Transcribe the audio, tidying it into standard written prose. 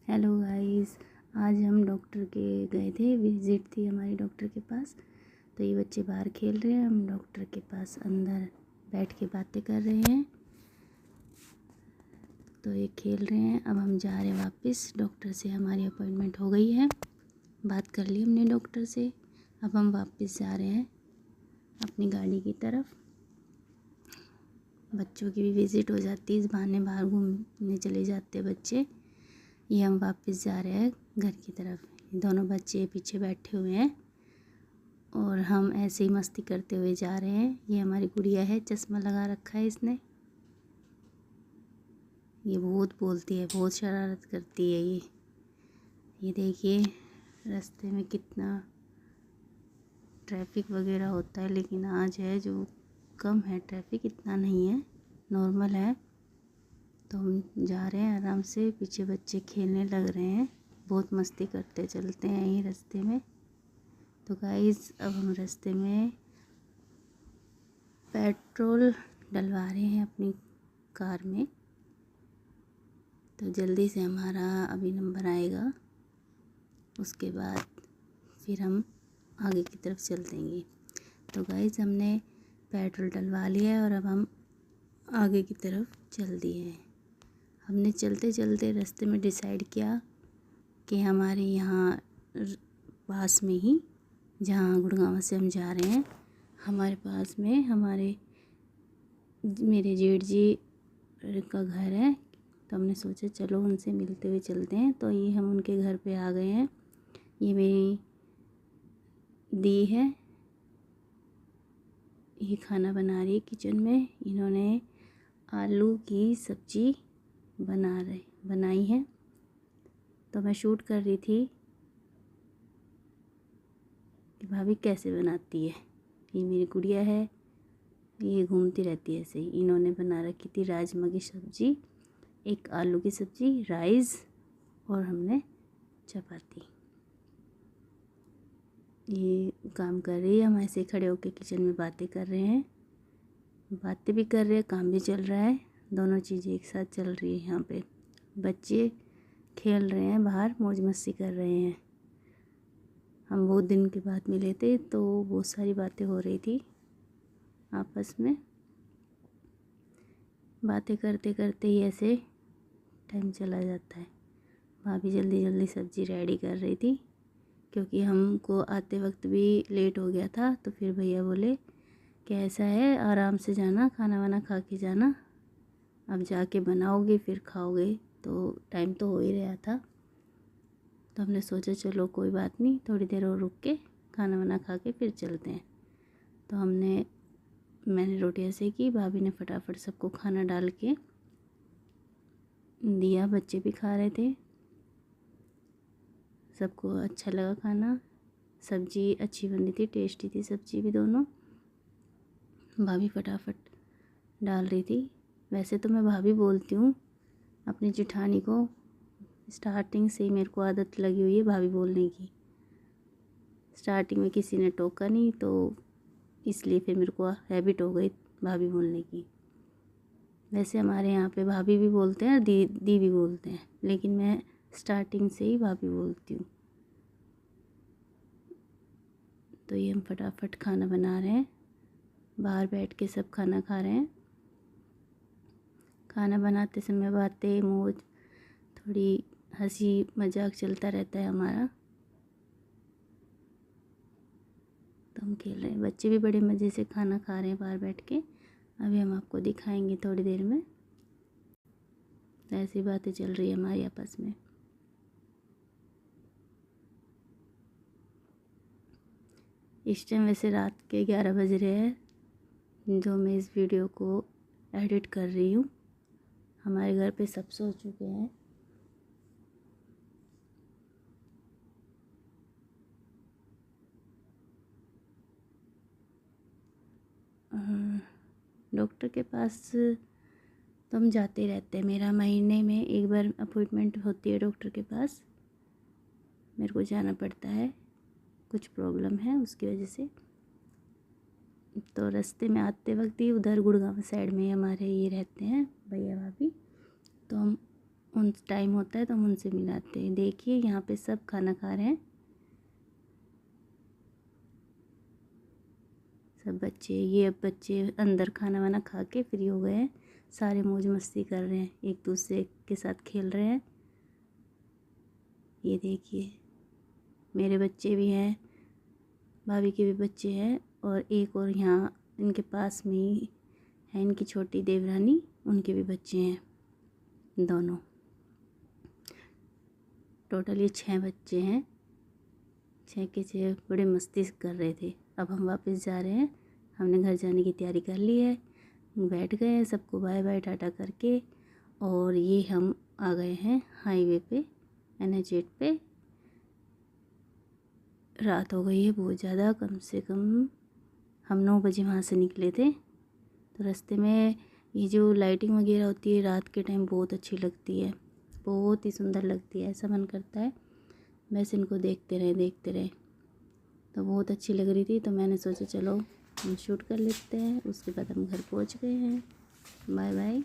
Hello guys, आज हम doctor के गए थे। विज़िट थी हमारी डॉक्टर के पास। तो ये बच्चे बाहर खेल रहे हैं, हम डॉक्टर के पास अंदर बैठ के बातें कर रहे हैं। तो ये खेल रहे हैं। अब हम जा रहे हैं वापस। डॉक्टर से हमारी अपॉइंटमेंट हो गई है, बात कर ली हमने डॉक्टर से। अब हम वापस जा रहे हैं अपनी गाड़ी की तरफ। बच्चों की भी विज़िट हो जाती है, इस बहाने बाहर घूमने चले जाते हैं बच्चे। ये हम वापस जा रहे हैं घर की तरफ। दोनों बच्चे पीछे बैठे हुए हैं और हम ऐसे ही मस्ती करते हुए जा रहे हैं। ये हमारी गुड़िया है, चश्मा लगा रखा है इसने। ये बहुत बोलती है, बहुत शरारत करती है ये देखिए रास्ते में कितना ट्रैफिक वगैरह होता है, लेकिन आज है जो कम है ट्रैफिक, इतना नहीं है, नॉर्मल है। तो हम जा रहे हैं आराम से, पीछे बच्चे खेलने लग रहे हैं, बहुत मस्ती करते चलते हैं ये रास्ते में। तो गाइस अब हम रास्ते में पेट्रोल डलवा रहे हैं अपनी कार में। तो जल्दी से हमारा अभी नंबर आएगा, उसके बाद फिर हम आगे की तरफ चल देंगे। तो गाइस हमने पेट्रोल डलवा लिया है और अब हम आगे की तरफ चल दिए हैं। हमने चलते चलते रास्ते में डिसाइड किया कि हमारे यहाँ पास में ही, जहाँ गुड़गांव से हम जा रहे हैं, हमारे पास में मेरे जेठ जी का घर है। तो हमने सोचा चलो उनसे मिलते हुए चलते हैं। तो ये हम उनके घर पे आ गए हैं। ये मेरी दी है, ये खाना बना रही है किचन में। इन्होंने आलू की सब्ज़ी बनाई है। तो मैं शूट कर रही थी कि भाभी कैसे बनाती है। ये मेरी गुड़िया है, ये घूमती रहती है ऐसे ही। इन्होंने बना रखी थी राजमा की सब्ज़ी, एक आलू की सब्ज़ी, राइस और हमने चपाती। ये काम कर रही है, हम ऐसे खड़े होकर किचन में बातें कर रहे हैं, बातें भी कर रहे हैं, काम भी चल रहा है, दोनों चीज़ें एक साथ चल रही है। यहाँ पे बच्चे खेल रहे हैं, बाहर मौज मस्ती कर रहे हैं। हम बहुत दिन के बाद मिले थे तो बहुत सारी बातें हो रही थी आपस में। बातें करते करते ही ऐसे टाइम चला जाता है। भाभी जल्दी जल्दी सब्ज़ी रेडी कर रही थी, क्योंकि हमको आते वक्त भी लेट हो गया था। तो फिर भैया बोले कि ऐसा है, आराम से जाना, खाना वाना खा के जाना, अब जाके बनाओगे फिर खाओगे। तो टाइम तो हो ही रहा था। तो हमने सोचा चलो कोई बात नहीं, थोड़ी देर और रुक के खाना वाना खा के फिर चलते हैं। तो मैंने रोटियां सेकी, भाभी ने फटाफट सबको खाना डाल के दिया। बच्चे भी खा रहे थे, सबको अच्छा लगा खाना। सब्ज़ी अच्छी बनी थी, टेस्टी थी सब्ज़ी भी दोनों। भाभी फटाफट डाल रही थी। वैसे तो मैं भाभी बोलती हूँ अपनी जेठानी को, स्टार्टिंग से ही मेरे को आदत लगी हुई है भाभी बोलने की। स्टार्टिंग में किसी ने टोका नहीं, तो इसलिए फिर मेरे को हैबिट हो गई भाभी बोलने की। वैसे हमारे यहाँ पे भाभी भी बोलते हैं और दी भी बोलते हैं, लेकिन मैं स्टार्टिंग से ही भाभी बोलती हूँ। तो ये हम फटाफट खाना बना रहे हैं, बाहर बैठ के सब खाना खा रहे हैं। खाना बनाते समय बातें, मौज, थोड़ी हंसी मजाक चलता रहता है हमारा। तो हम खेल रहे हैं, बच्चे भी बड़े मज़े से खाना खा रहे हैं बाहर बैठ के। अभी हम आपको दिखाएंगे थोड़ी देर में। ऐसी बातें चल रही है हमारी आपस में। इस टाइम वैसे रात के 11 बज रहे हैं जो मैं इस वीडियो को एडिट कर रही हूँ। हमारे घर पे सब सो चुके हैं। डॉक्टर के पास तो हम जाते रहते हैं। मेरा महीने में एक बार अपॉइंटमेंट होती है डॉक्टर के पास। मेरे को जाना पड़ता है, कुछ प्रॉब्लम है उसकी वजह से। तो रास्ते में आते वक्त ही उधर गुड़गांव साइड में हमारे ये रहते हैं भैया भाभी। तो हम उन टाइम होता है तो हम उनसे मिलाते हैं। देखिए यहाँ पे सब खाना खा रहे हैं, सब बच्चे। ये अब बच्चे अंदर खाना वाना खा के फ्री हो गए हैं, सारे मौज मस्ती कर रहे हैं, एक दूसरे के साथ खेल रहे हैं। ये देखिए मेरे बच्चे भी हैं, भाभी के भी बच्चे हैं, और एक और यहाँ इनके पास में ही है इनकी छोटी देवरानी, उनके भी बच्चे हैं दोनों। टोटल ये 6 बच्चे हैं, 6 के 6 बड़े मस्ती कर रहे थे। अब हम वापस जा रहे हैं, हमने घर जाने की तैयारी कर ली है, बैठ गए हैं, सबको बाय बाय टाटा करके। और ये हम आ गए हैं हाईवे पे, NH8 पे। रात हो गई है बहुत ज़्यादा, कम से कम हम 9 बजे वहाँ से निकले थे। तो रास्ते में ये जो लाइटिंग वगैरह होती है रात के टाइम बहुत अच्छी लगती है, बहुत ही सुंदर लगती है। ऐसा मन करता है बस इनको देखते रहे। तो बहुत अच्छी लग रही थी, तो मैंने सोचा चलो हम शूट कर लेते हैं। उसके बाद हम घर पहुंच गए हैं। Bye bye.